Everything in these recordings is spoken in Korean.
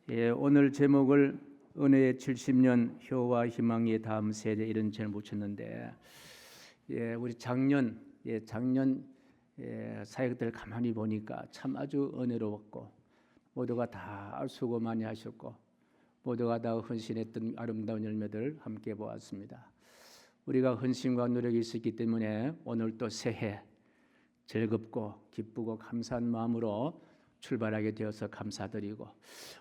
오늘 제목을 은혜의 70년 효와 희망의 다음 세대 이런 제목을 붙였는데 우리 작년 사역들 가만히 보니까 참 아주 은혜로웠고 모두가 다 수고 많이 하셨고 모두가 다 헌신했던 아름다운 열매들 함께 보았습니다. 우리가 헌신과 노력이 있었기 때문에 오늘 또 새해 즐겁고 기쁘고 감사한 마음으로 출발하게 되어서 감사드리고,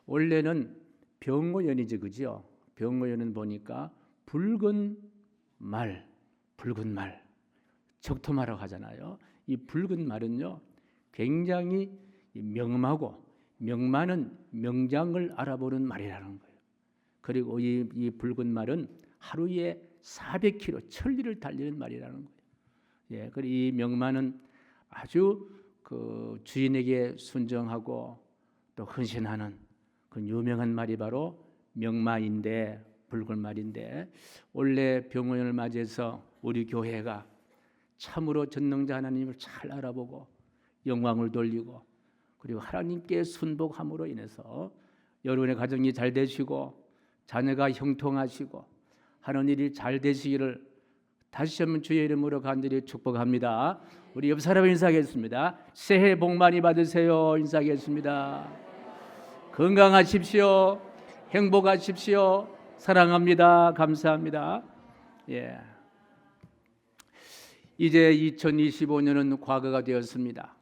원래는 병오연이지 그죠? 병오연은 보니까 붉은 말 적토마라고 하잖아요. 이 붉은 말은요 굉장히 명하고 명만은 명장을 알아보는 말이라는 거예요. 그리고 이 붉은 말은 하루에 400km 천리를 달리는 말이라는 거예요. 그리고 이 명만은 아주 그 주인에게 순종하고 또 헌신하는 그 유명한 말이 바로 명마인데, 붉은 말인데, 원래 병오연을 맞이해서 우리 교회가 참으로 전능자 하나님을 잘 알아보고 영광을 돌리고 그리고 하나님께 순복함으로 인해서 여러분의 가정이 잘 되시고 자녀가 형통하시고 하는 일이 잘 되시기를 다시 한번 주의 이름으로 간절히 축복합니다. 우리 옆 사람 인사하겠습니다. 새해 복 많이 받으세요. 인사하겠습니다. 건강하십시오. 행복하십시오. 사랑합니다. 감사합니다. 이제 2025년은 과거가 되었습니다.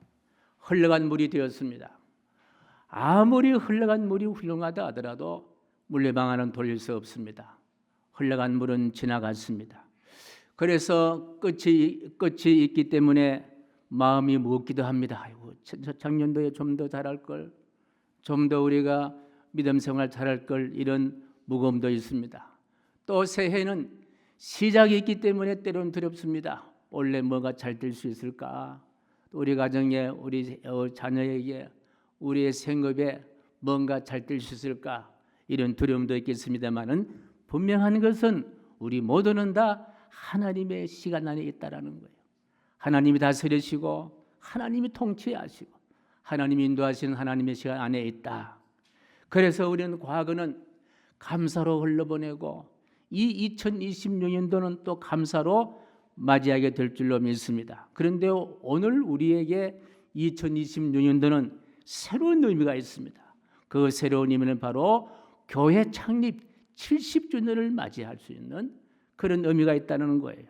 흘러간 물이 되었습니다. 아무리 흘러간 물이 훌륭하다 하더라도 물레방아는 돌릴 수 없습니다. 흘러간 물은 지나갔습니다. 그래서 끝이 있기 때문에 마음이 무겁기도 합니다. 아이고, 작년도에 좀 더 잘할 걸, 좀 더 우리가 믿음 생활 잘할 걸, 이런 무거움도 있습니다. 또 새해는 시작이 있기 때문에 때로는 두렵습니다. 원래 뭐가 잘 될 수 있을까? 우리 가정에, 우리 자녀에게, 우리의 생업에 뭔가 잘 될 수 있을까? 이런 두려움도 있겠습니다만은 분명한 것은 우리 모두는 다 하나님의 시간 안에 있다라는 거예요. 하나님이 다스리시고 하나님이 통치하시고 하나님이 인도하시는 하나님의 시간 안에 있다. 그래서 우리는 과거는 감사로 흘려보내고 이 2026년도는 또 감사로 맞이하게 될 줄로 믿습니다. 그런데 오늘 우리에게 2026년도는 새로운 의미가 있습니다. 그 새로운 의미는 바로 교회 창립 70주년을 맞이할 수 있는 그런 의미가 있다는 거예요.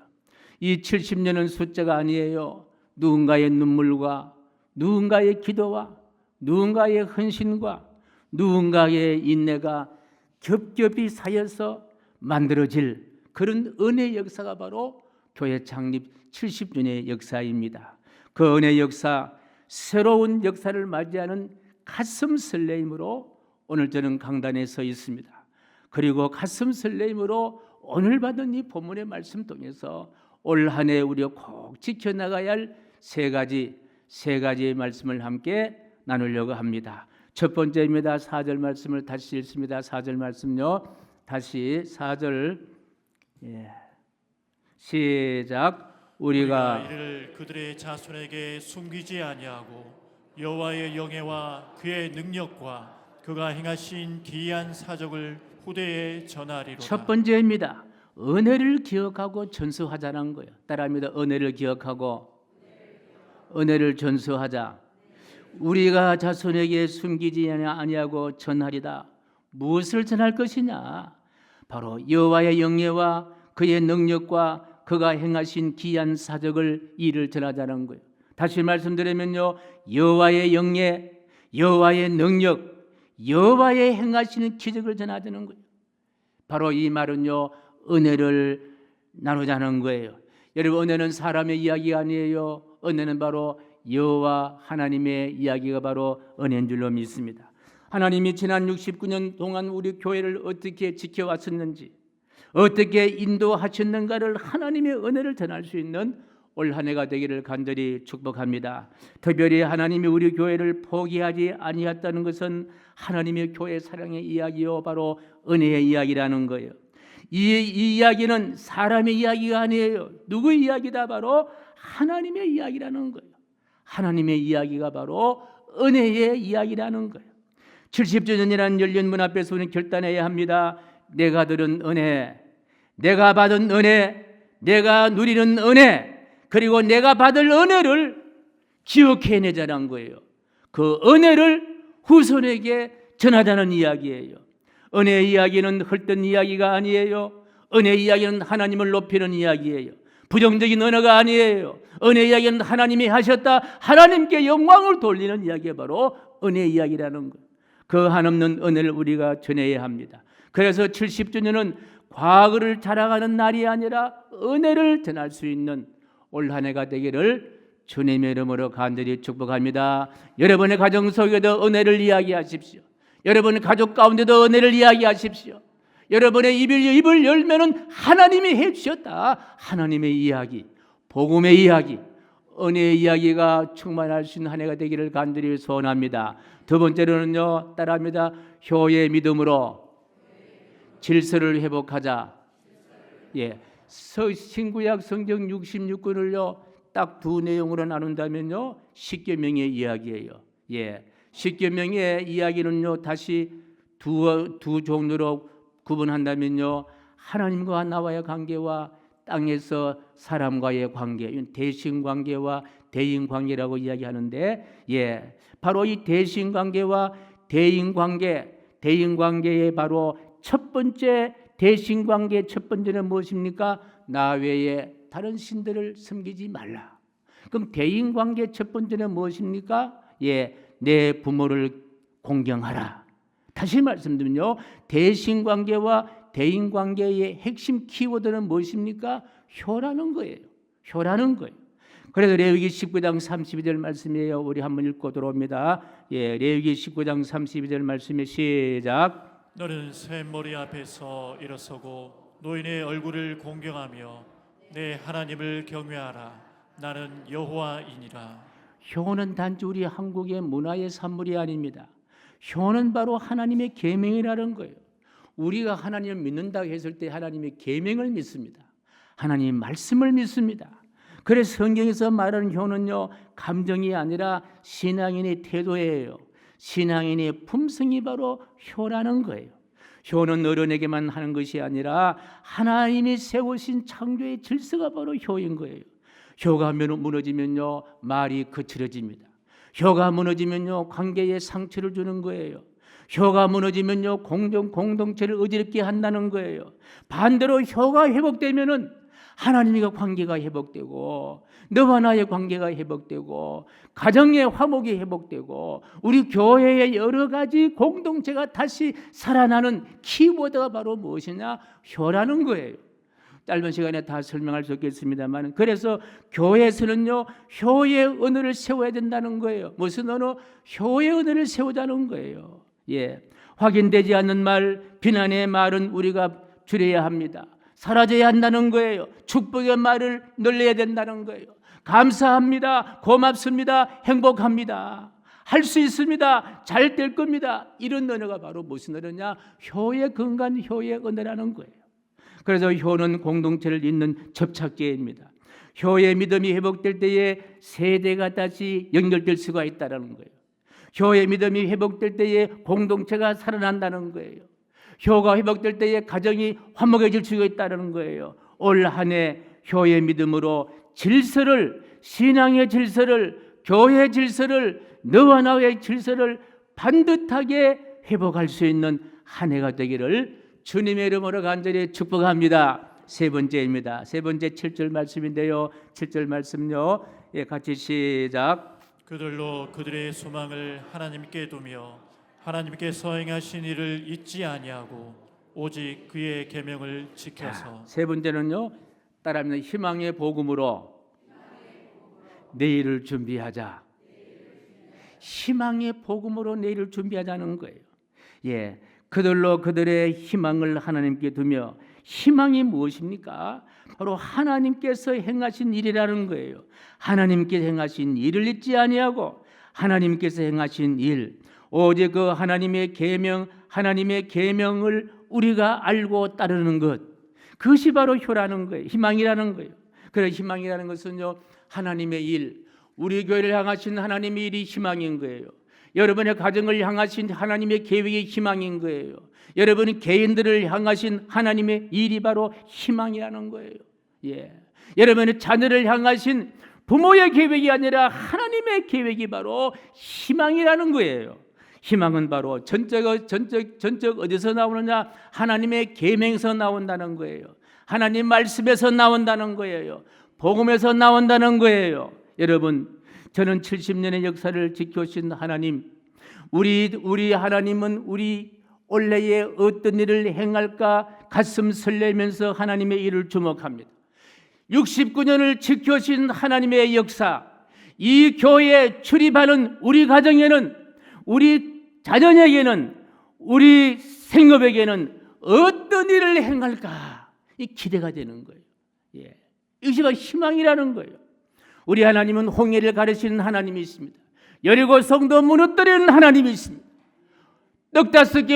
이 70년은 숫자가 아니에요. 누군가의 눈물과 누군가의 기도와 누군가의 헌신과 누군가의 인내가 겹겹이 쌓여서 만들어질 그런 은혜의 역사가 바로 교회 창립 70주년의 역사입니다. 그 은혜의 역사, 새로운 역사를 맞이하는 가슴 설레임으로 오늘 저는 강단에 서 있습니다. 그리고 가슴 설레임으로 오늘 받은 이 본문의 말씀 통해서 올 한 해 우리가 꼭 지켜나가야 할 세 가지의 말씀을 함께 나누려고 합니다. 첫 번째입니다. 4절 말씀을 다시 읽습니다. 4절 말씀요. 다시 4절 시작. 우리가 이를 그들의 자손에게 숨기지 아니하고 여호와의 영예와 그의 능력과 그가 행하신 기이한 사적을 후대에 전하리로다. 첫 번째입니다. 은혜를 기억하고 전수하자는 거예요. 따라합니다. 은혜를 기억하고 은혜를 전수하자. 우리가 자손에게 숨기지 아니하고 전하리다. 무엇을 전할 것이냐? 바로 여호와의 영예와 그의 능력과 그가 행하신 기이한 사적을 이를 전하자는 거예요. 다시 말씀드리면요, 여호와의 영예, 여호와의 능력, 여호와의 행하시는 기적을 전하자는 거예요. 바로 이 말은요, 은혜를 나누자는 거예요. 여러분, 은혜는 사람의 이야기가 아니에요. 은혜는 바로 여호와 하나님의 이야기가 바로 은혜인 줄로 믿습니다. 하나님이 지난 69년 동안 우리 교회를 어떻게 지켜왔었는지, 어떻게 인도하셨는가를 하나님의 은혜를 전할 수 있는 올 한 해가 되기를 간절히 축복합니다. 특별히 하나님이 우리 교회를 포기하지 아니했다는 것은 하나님의 교회 사랑의 이야기요, 바로 은혜의 이야기라는 거예요. 이 이야기는 사람의 이야기가 아니에요. 누구의 이야기다? 바로 하나님의 이야기라는 거예요. 하나님의 이야기가 바로 은혜의 이야기라는 거예요. 70주년이라는 열린 문 앞에서 우리는 결단해야 합니다. 내가 들은 은혜, 내가 받은 은혜, 내가 누리는 은혜, 그리고 내가 받을 은혜를 기억해내자는 거예요. 그 은혜를 후손에게 전하자는 이야기예요. 은혜 이야기는 헐뜬 이야기가 아니에요. 은혜 이야기는 하나님을 높이는 이야기예요. 부정적인 언어가 아니에요. 은혜 이야기는 하나님이 하셨다, 하나님께 영광을 돌리는 이야기가 바로 은혜 이야기라는 거예요. 그 한없는 은혜를 우리가 전해야 합니다. 그래서 70주년은 과거를 자랑하는 날이 아니라 은혜를 전할 수 있는 올 한 해가 되기를 주님의 이름으로 간절히 축복합니다. 여러분의 가정 속에도 은혜를 이야기하십시오. 여러분의 가족 가운데도 은혜를 이야기하십시오. 여러분의 입을 열면은 하나님이 해주셨다, 하나님의 이야기, 복음의 이야기, 은혜의 이야기가 충만할 수 있는 한 해가 되기를 간절히 소원합니다. 두 번째로는요, 따라합니다. 효의 믿음으로 질서를 회복하자. 예, 신구약 성경 66권을요 딱 두 내용으로 나눈다면요, 십계명의 이야기예요. 예, 십계명의 이야기는요 다시 두 종류로 구분한다면요, 하나님과 나와의 관계와 땅에서 사람과의 관계, 대신 관계와 대인 관계라고 이야기하는데, 예, 바로 이 대신 관계와 대인 관계의 바로 첫 번째 대신 관계 첫 번째는 무엇입니까? 나 외에 다른 신들을 섬기지 말라. 그럼 대인 관계 첫 번째는 무엇입니까? 예, 내 부모를 공경하라. 다시 말씀드리면요, 대신 관계와 대인 관계의 핵심 키워드는 무엇입니까? 효라는 거예요. 효라는 거예요. 그래서 레위기 19장 32절 말씀이에요. 우리 한번 읽고 들어옵니다. 예, 레위기 19장 32절 말씀에 시작. 너는 샘머리 앞에서 일어서고 노인의 얼굴을 공경하며 내 하나님을 경외하라. 나는 여호와이니라. 효는 단지 우리 한국의 문화의 산물이 아닙니다. 효는 바로 하나님의 계명이라는 거예요. 우리가 하나님을 믿는다고 했을 때 하나님의 계명을 믿습니다. 하나님의 말씀을 믿습니다. 그래서 성경에서 말하는 효는요, 감정이 아니라 신앙인의 태도예요. 신앙인의 품성이 바로 효라는 거예요. 효는 어른에게만 하는 것이 아니라 하나님이 세우신 창조의 질서가 바로 효인 거예요. 효가 무너지면요, 말이 거칠어집니다. 효가 무너지면요, 관계에 상처를 주는 거예요. 효가 무너지면요, 공동체를 어지럽게 한다는 거예요. 반대로 효가 회복되면은 하나님과 관계가 회복되고, 너와 나의 관계가 회복되고, 가정의 화목이 회복되고, 우리 교회의 여러 가지 공동체가 다시 살아나는 키워드가 바로 무엇이냐? 효라는 거예요. 짧은 시간에 다 설명할 수 없겠습니다만, 그래서 교회에서는요, 효의 언어를 세워야 된다는 거예요. 무슨 언어? 효의 언어를 세우자는 거예요. 예, 확인되지 않는 말, 비난의 말은 우리가 줄여야 합니다. 사라져야 한다는 거예요. 축복의 말을 늘려야 된다는 거예요. 감사합니다, 고맙습니다, 행복합니다, 할 수 있습니다, 잘 될 겁니다, 이런 언어가 바로 무슨 언어냐? 효의 근간, 효의 언어라는 거예요. 그래서 효는 공동체를 잇는 접착제입니다. 효의 믿음이 회복될 때에 세대가 다시 연결될 수가 있다는 거예요. 효의 믿음이 회복될 때에 공동체가 살아난다는 거예요. 효가 회복될 때에 가정이 화목해질 수가 있다는 거예요. 올 한 해 효의 믿음으로 질서를, 신앙의 질서를, 교회의 질서를, 너와 나의 질서를 반듯하게 회복할 수 있는 한 해가 되기를 주님의 이름으로 간절히 축복합니다. 세 번째입니다. 세 번째 7절 말씀인데요, 7절 말씀요, 예, 같이 시작. 그들로 그들의 소망을 하나님께 두며 하나님께서 행하신 일을 잊지 아니하고 오직 그의 계명을 지켜서. 세 번째는요, 따라합니다. 희망의 복음으로 내일을 준비하자. 희망의 복음으로 내일을 준비하자는 거예요. 예, 그들로 그들의 희망을 하나님께 두며, 희망이 무엇입니까? 바로 하나님께서 행하신 일이라는 거예요. 하나님께서 행하신 일을 잊지 아니하고 하나님께서 행하신 일, 오직 그 하나님의 계명, 하나님의 계명을 우리가 알고 따르는 것, 그것이 바로 효라는 거예요. 희망이라는 거예요. 그래서 희망이라는 것은요, 하나님의 일, 우리 교회를 향하신 하나님의 일이 희망인 거예요. 여러분의 가정을 향하신 하나님의 계획이 희망인 거예요. 여러분의 개인들을 향하신 하나님의 일이 바로 희망이라는 거예요. 예. 여러분의 자녀를 향하신 부모의 계획이 아니라 하나님의 계획이 바로 희망이라는 거예요. 희망은 바로 전적 어디서 나오느냐? 하나님의 계명에서 나온다는 거예요. 하나님 말씀에서 나온다는 거예요. 복음에서 나온다는 거예요. 여러분, 저는 70년의 역사를 지켜오신 하나님, 우리 하나님은 우리 올해에 어떤 일을 행할까 가슴 설레면서 하나님의 일을 주목합니다. 69년을 지켜오신 하나님의 역사, 이 교회에 출입하는 우리 가정에는, 우리 자녀에게는, 우리 생업에게는 어떤 일을 행할까 이 기대가 되는 거예요. 예. 이것이 희망이라는 거예요. 우리 하나님은 홍해를 가르치는 하나님이십니다. 여리고 성도 무너뜨리는 하나님이십니다. 떡 5개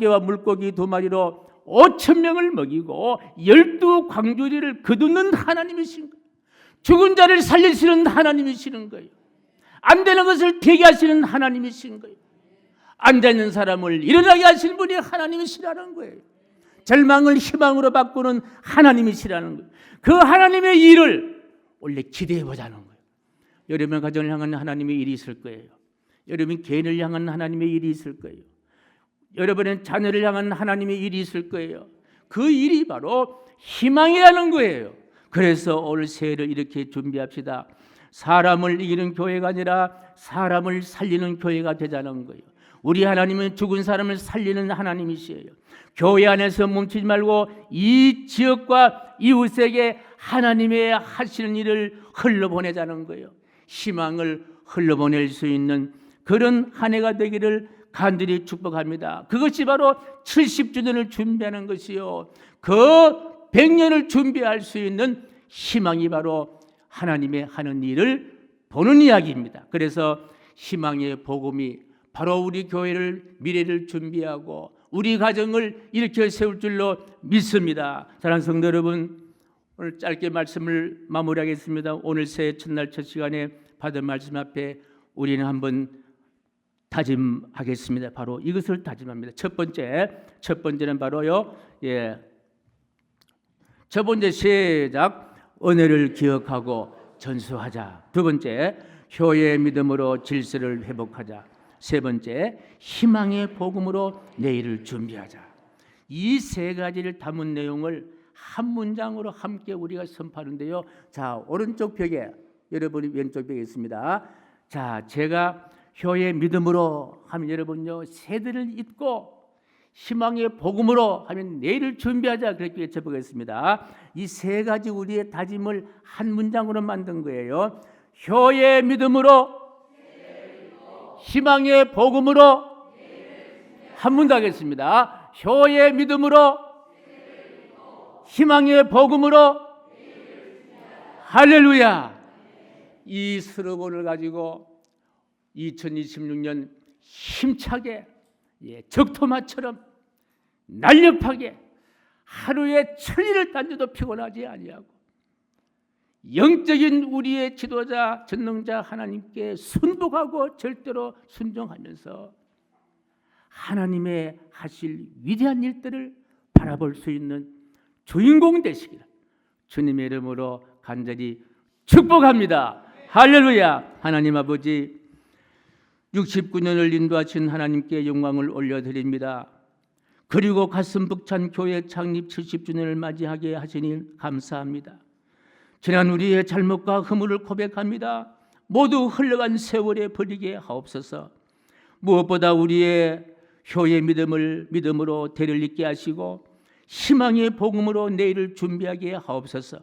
와 물고기 2마리로 5,000명을 먹이고 12광주리를 거두는 하나님이신 거예요. 죽은 자를 살리시는 하나님이시는 거예요. 안 되는 것을 되게 하시는 하나님이신 거예요. 앉아있는 사람을 일어나게 하시는 분이 하나님이시라는 거예요. 절망을 희망으로 바꾸는 하나님이시라는 거예요. 그 하나님의 일을 원래 기대해 보자는 거예요. 여러분의 가정을 향한 하나님의 일이 있을 거예요. 여러분 개인을 향한 하나님의 일이 있을 거예요. 여러분의 자녀를 향한 하나님의 일이 있을 거예요. 그 일이 바로 희망이라는 거예요. 그래서 오늘 새해를 이렇게 준비합시다. 사람을 이기는 교회가 아니라 사람을 살리는 교회가 되자는 거예요. 우리 하나님은 죽은 사람을 살리는 하나님이시에요. 교회 안에서 멈추지 말고 이 지역과 이웃에게 하나님의 하시는 일을 흘러보내자는 거예요. 희망을 흘러보낼 수 있는 그런 한 해가 되기를 간절히 축복합니다. 그것이 바로 70주년을 준비하는 것이요, 그 100년을 준비할 수 있는 희망이 바로 하나님의 하는 일을 보는 이야기입니다. 그래서 희망의 복음이 바로 우리 교회를, 미래를 준비하고 우리 가정을 일으켜 세울 줄로 믿습니다. 사랑하는 성도 여러분, 오늘 짧게 말씀을 마무리하겠습니다. 오늘 새해 첫날 첫 시간에 받은 말씀 앞에 우리는 한번 다짐하겠습니다. 바로 이것을 다짐합니다. 첫 번째는 바로요, 첫 번째 시작, 은혜를 기억하고 전수하자. 두 번째, 효의 믿음으로 질서를 회복하자. 세 번째, 희망의 복음으로 내일을 준비하자. 이 세 가지를 담은 내용을 한 문장으로 함께 우리가 선포하는데요. 자, 오른쪽 벽에, 여러분이 왼쪽 벽에 있습니다. 자, 제가 효의 믿음으로 하면 여러분요, 세대를 잇고 희망의 복음으로 하면 내일을 준비하자, 그렇게 외쳐보겠습니다. 이 세 가지 우리의 다짐을 한 문장으로 만든 거예요. 효의 믿음으로, 희망의 복음으로, 한 문 더 하겠습니다. 효의 믿음으로, 희망의 복음으로, 할렐루야. 이 슬로건을 가지고 2026년 힘차게, 적토마처럼 날렵하게 하루에 1000일을 딴데도 피곤하지 아니하고 영적인 우리의 지도자, 전능자 하나님께 순복하고 절대로 순종하면서 하나님의 하실 위대한 일들을 바라볼 수 있는 주인공 되시기를 주님의 이름으로 간절히 축복합니다. 할렐루야. 하나님 아버지, 69년을 인도하신 하나님께 영광을 올려드립니다. 그리고 가슴 벅찬 교회 창립 70주년을 맞이하게 하시니 감사합니다. 지난 우리의 잘못과 허물을 고백합니다. 모두 흘러간 세월에 버리게 하옵소서. 무엇보다 우리의 효의 믿음으로 대를 잇게 하시고 희망의 복음으로 내일을 준비하게 하옵소서.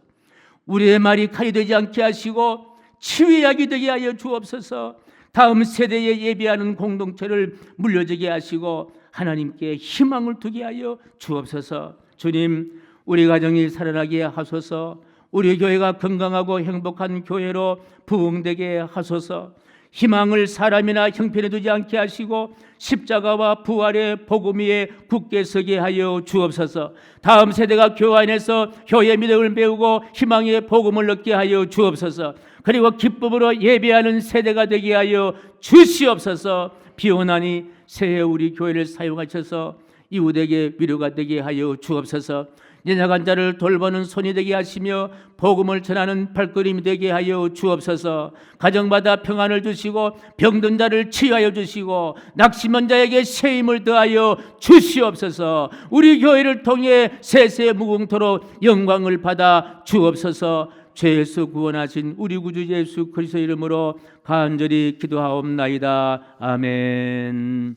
우리의 말이 칼이 되지 않게 하시고 치유의 약이 되게 하여 주옵소서. 다음 세대에 예비하는 공동체를 물려주게 하시고 하나님께 희망을 두게 하여 주옵소서. 주님, 우리 가정이 살아나게 하소서. 우리 교회가 건강하고 행복한 교회로 부흥되게 하소서. 희망을 사람이나 형편에 두지 않게 하시고 십자가와 부활의 복음 위에 굳게 서게 하여 주옵소서. 다음 세대가 교회 안에서 교회 믿음을 배우고 희망의 복음을 얻게 하여 주옵소서. 그리고 기쁨으로 예배하는 세대가 되게 하여 주시옵소서. 비오나니 새해 우리 교회를 사용하셔서 이웃에게 위로가 되게 하여 주옵소서. 연약한 자를 돌보는 손이 되게 하시며 복음을 전하는 발걸음이 되게 하여 주옵소서. 가정마다 평안을 주시고 병든 자를 치유하여 주시고 낙심한 자에게 새 힘을 더하여 주시옵소서. 우리 교회를 통해 세세 무궁토록 영광을 받아 주옵소서. 죄에서 구원하신 우리 구주 예수 그리스도 이름으로 간절히 기도하옵나이다. 아멘.